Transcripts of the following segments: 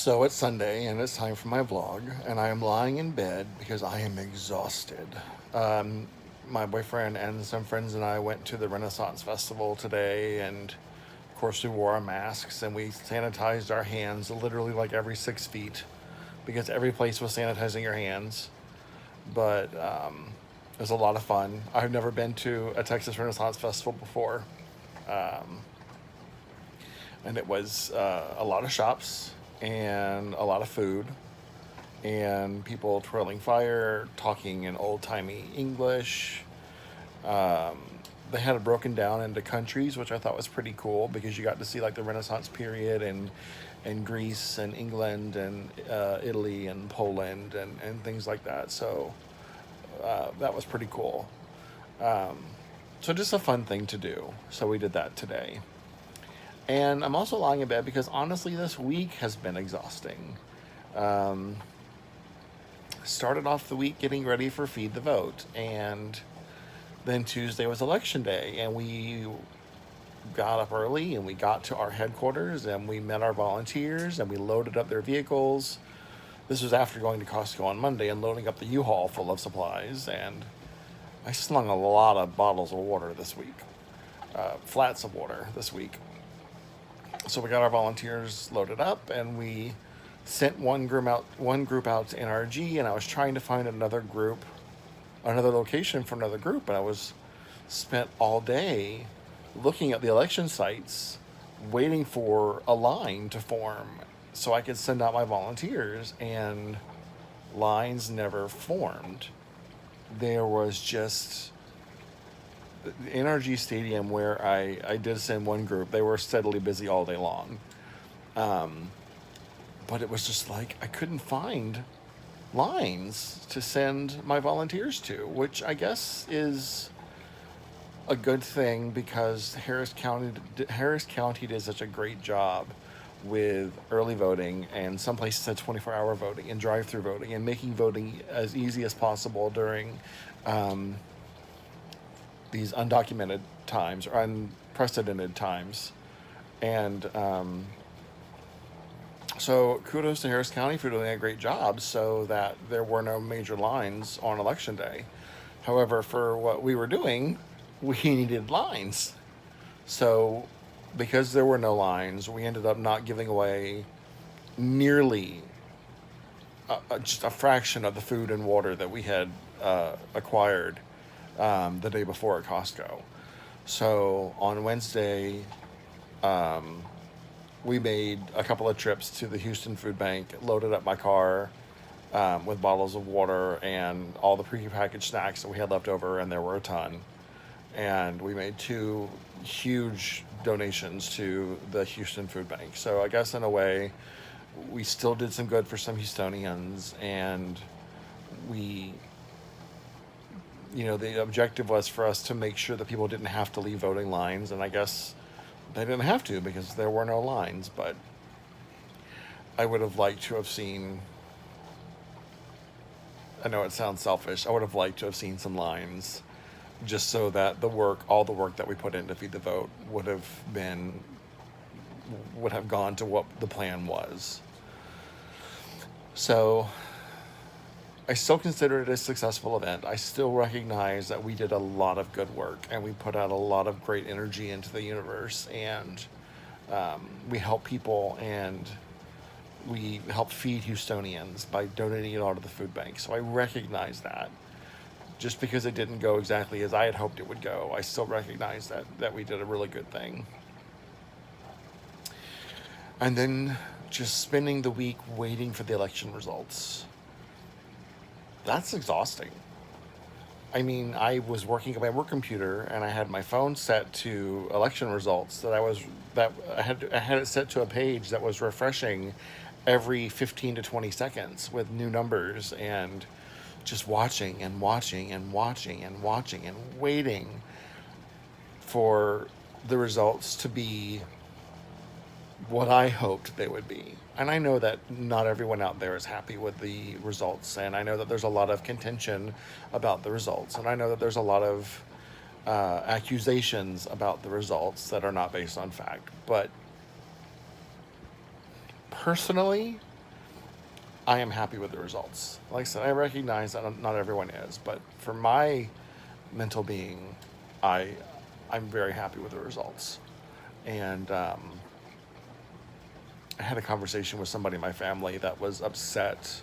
So it's Sunday and it's time for my vlog, and I am lying in bed because I am exhausted. My boyfriend and some friends and I went to the Renaissance Festival today, and of course, we wore our masks and we sanitized our hands literally like every 6 feet because every place was sanitizing your hands. But it was a lot of fun. I've never been to a Texas Renaissance Festival before, and it was a lot of shops and a lot of food and people twirling fire, talking in old timey English. They had it broken down into countries, which I thought was pretty cool because you got to see like the Renaissance period and Greece and England and Italy and Poland and things like that. So that was pretty cool. So just a fun thing to do. So we did that today. And I'm also lying in bed because honestly, this week has been exhausting. Um, Started off the week getting ready for Feed the Vote, and then Tuesday was election day, and we got up early and we got to our headquarters and we met our volunteers and we loaded up their vehicles. This was after going to Costco on Monday and loading up the U-Haul full of supplies, and I slung a lot of bottles of water this week, flats of water this week. So we got our volunteers loaded up and we sent one group out to NRG, and I was trying to find another location for another group, and I was spent all day looking at the election sites waiting for a line to form so I could send out my volunteers, and lines never formed. There was just the NRG Stadium where I did send one group. They were steadily busy all day long. But it was just like I couldn't find lines to send my volunteers to, which I guess is a good thing because Harris County did such a great job with early voting, and some places had 24-hour voting and drive-through voting and making voting as easy as possible during um, these undocumented times or unprecedented times. And so kudos to Harris County for doing a great job so that there were no major lines on election day. However, for what we were doing, we needed lines. So because there were no lines, we ended up not giving away nearly just a fraction of the food and water that we had acquired the day before at Costco. So on Wednesday, we made a couple of trips to the Houston Food Bank, loaded up my car with bottles of water and all the prepackaged snacks that we had left over, and there were a ton. And we made two huge donations to the Houston Food Bank. So I guess in a way, we still did some good for some Houstonians, and we, the objective was for us to make sure that people didn't have to leave voting lines, and I guess they didn't have to because there were no lines, but I would have liked to have seen, I know it sounds selfish, I would have liked to have seen some lines just so that all the work that we put in to Feed the Vote would have gone to what the plan was. So I still consider it a successful event. I still recognize that we did a lot of good work and we put out a lot of great energy into the universe, and we help people and we help feed Houstonians by donating it all to the food bank. So I recognize that. Just because it didn't go exactly as I had hoped it would go, I still recognize that we did a really good thing. And then just spending the week waiting for the election results. That's exhausting. I mean, I was working on my work computer and I had my phone set to election results I had it set to a page that was refreshing every 15 to 20 seconds with new numbers, and just watching and watching and watching and watching and waiting for the results to be what I hoped they would be. And I know that not everyone out there is happy with the results, and I know that there's a lot of contention about the results, and I know that there's a lot of accusations about the results that are not based on fact. But personally, I am happy with the results. Like I said, I recognize that not everyone is, but for my mental being, I I'm very happy with the results. And I had a conversation with somebody in my family that was upset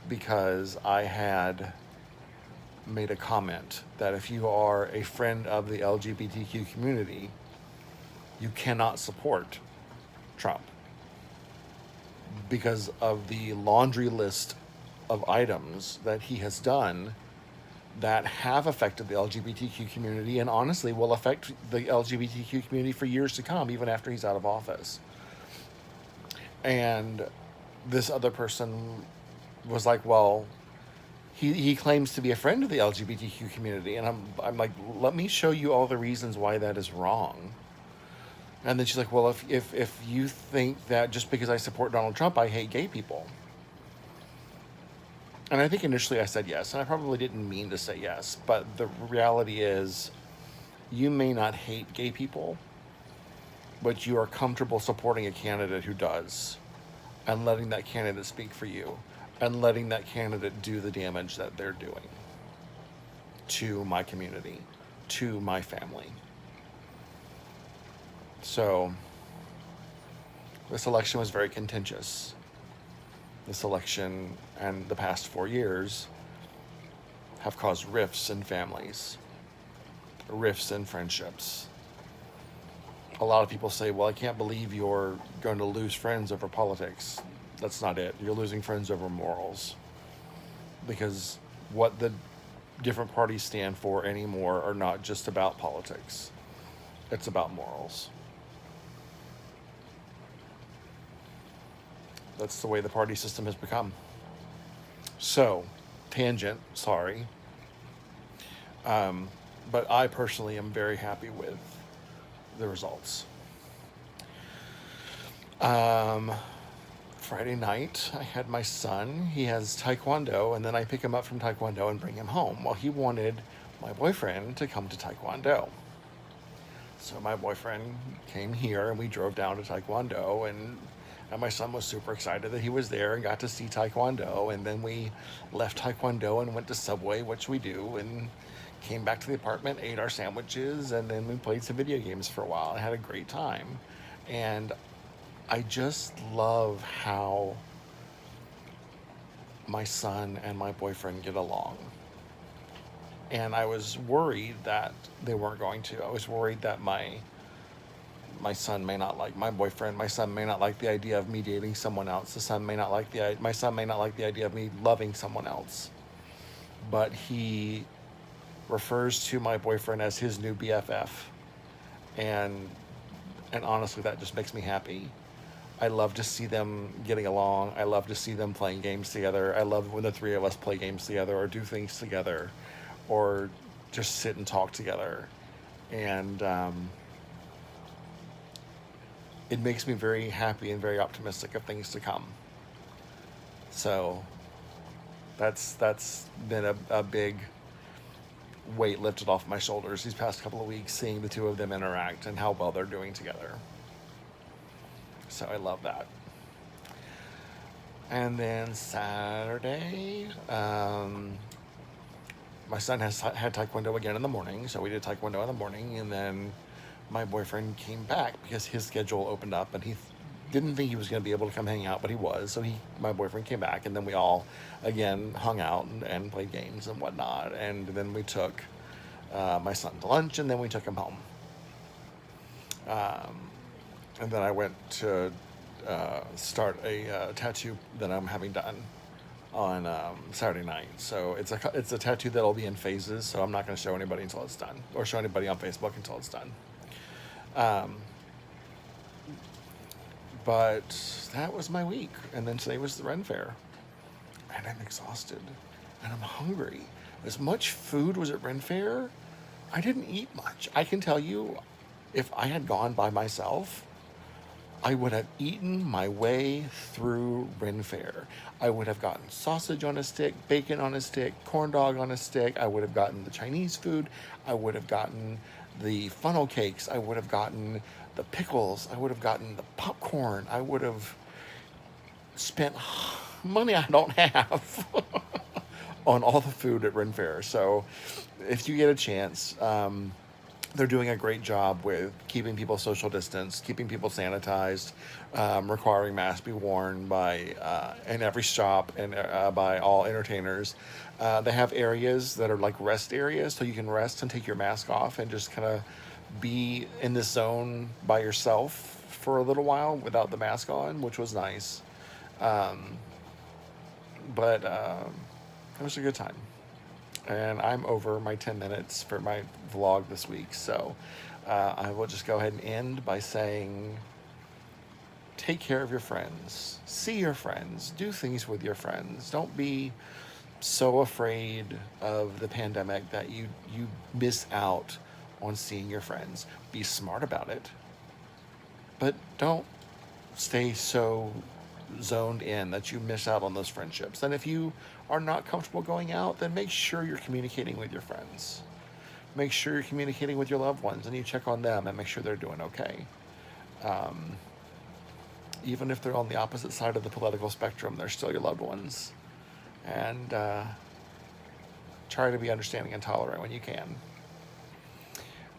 because I had made a comment that if you are a friend of the LGBTQ community, you cannot support Trump because of the laundry list of items that he has done that have affected the LGBTQ community and honestly will affect the LGBTQ community for years to come, even after he's out of office. And this other person was like, well, he claims to be a friend of the LGBTQ community. And I'm like, let me show you all the reasons why that is wrong. And then she's like, well, if you think that just because I support Donald Trump, I hate gay people. And I think initially I said yes, and I probably didn't mean to say yes, but the reality is you may not hate gay people, but you are comfortable supporting a candidate who does, and letting that candidate speak for you, and letting that candidate do the damage that they're doing to my community, to my family. So this election was very contentious. This election and the past 4 years have caused rifts in families, rifts in friendships. A lot of people say, well, I can't believe you're going to lose friends over politics. That's not it. You're losing friends over morals. Because what the different parties stand for anymore are not just about politics. It's about morals. That's the way the party system has become. So, tangent, sorry. But I personally am very happy with the results. Friday night, I had my son. He has Taekwondo, and then I pick him up from Taekwondo and bring him home. Well, he wanted my boyfriend to come to Taekwondo. So my boyfriend came here, and we drove down to Taekwondo, and my son was super excited that he was there and got to see Taekwondo. And then we left Taekwondo and went to Subway, which we do, and came back to the apartment, ate our sandwiches, and then we played some video games for a while and had a great time. And I just love how my son and my boyfriend get along. And I was worried that they weren't going to. I was worried that my son may not like my boyfriend. My son may not like the idea of me dating someone else. My son may not like the idea of me loving someone else. But he refers to my boyfriend as his new BFF. And honestly, that just makes me happy. I love to see them getting along. I love to see them playing games together. I love when the three of us play games together or do things together or just sit and talk together. And it makes me very happy and very optimistic of things to come. So that's been a big weight lifted off my shoulders these past couple of weeks, seeing the two of them interact and how well they're doing together. So I love that. And then Saturday, my son had Taekwondo again in the morning, so we did Taekwondo in the morning, and then my boyfriend came back because his schedule opened up, and he didn't think he was going to be able to come hang out, but he was. So my boyfriend came back, and then we all again hung out and played games and whatnot, and then we took my son to lunch, and then we took him home. And then I went to start a tattoo that I'm having done on Saturday night. So it's a tattoo that'll be in phases. So I'm not going to show anybody until it's done, or show anybody on Facebook until it's done. But that was my week, and then today was the Ren Fair, and I'm exhausted, and I'm hungry. As much food was at Ren Fair, I didn't eat much. I can tell you, if I had gone by myself, I would have eaten my way through Ren Fair. I would have gotten sausage on a stick, bacon on a stick, corn dog on a stick. I would have gotten the Chinese food. I would have gotten the funnel cakes. I would have gotten the pickles. I would have gotten the popcorn. I would have spent money I don't have on all the food at Ren Fair. So if you get a chance, they're doing a great job with keeping people social distance, keeping people sanitized, requiring masks be worn by in every shop and by all entertainers. They have areas that are like rest areas, so you can rest and take your mask off and just kind of be in this zone by yourself for a little while without the mask on, which was nice. But it was a good time. And I'm over my 10 minutes for my vlog this week. So I will just go ahead and end by saying take care of your friends, see your friends, do things with your friends. Don't be so afraid of the pandemic that you miss out on seeing your friends. Be smart about it, but don't stay so zoned in that you miss out on those friendships. And if you are not comfortable going out, then make sure you're communicating with your friends. Make sure you're communicating with your loved ones and you check on them and make sure they're doing okay. Even if they're on the opposite side of the political spectrum, they're still your loved ones. And try to be understanding and tolerant when you can.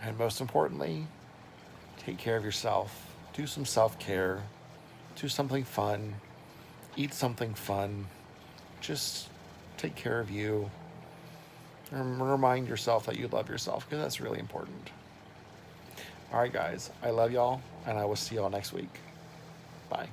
And most importantly, take care of yourself. Do some self-care. Do something fun. Eat something fun. Just take care of you. And remind yourself that you love yourself, because that's really important. All right, guys. I love y'all, and I will see y'all next week. Bye.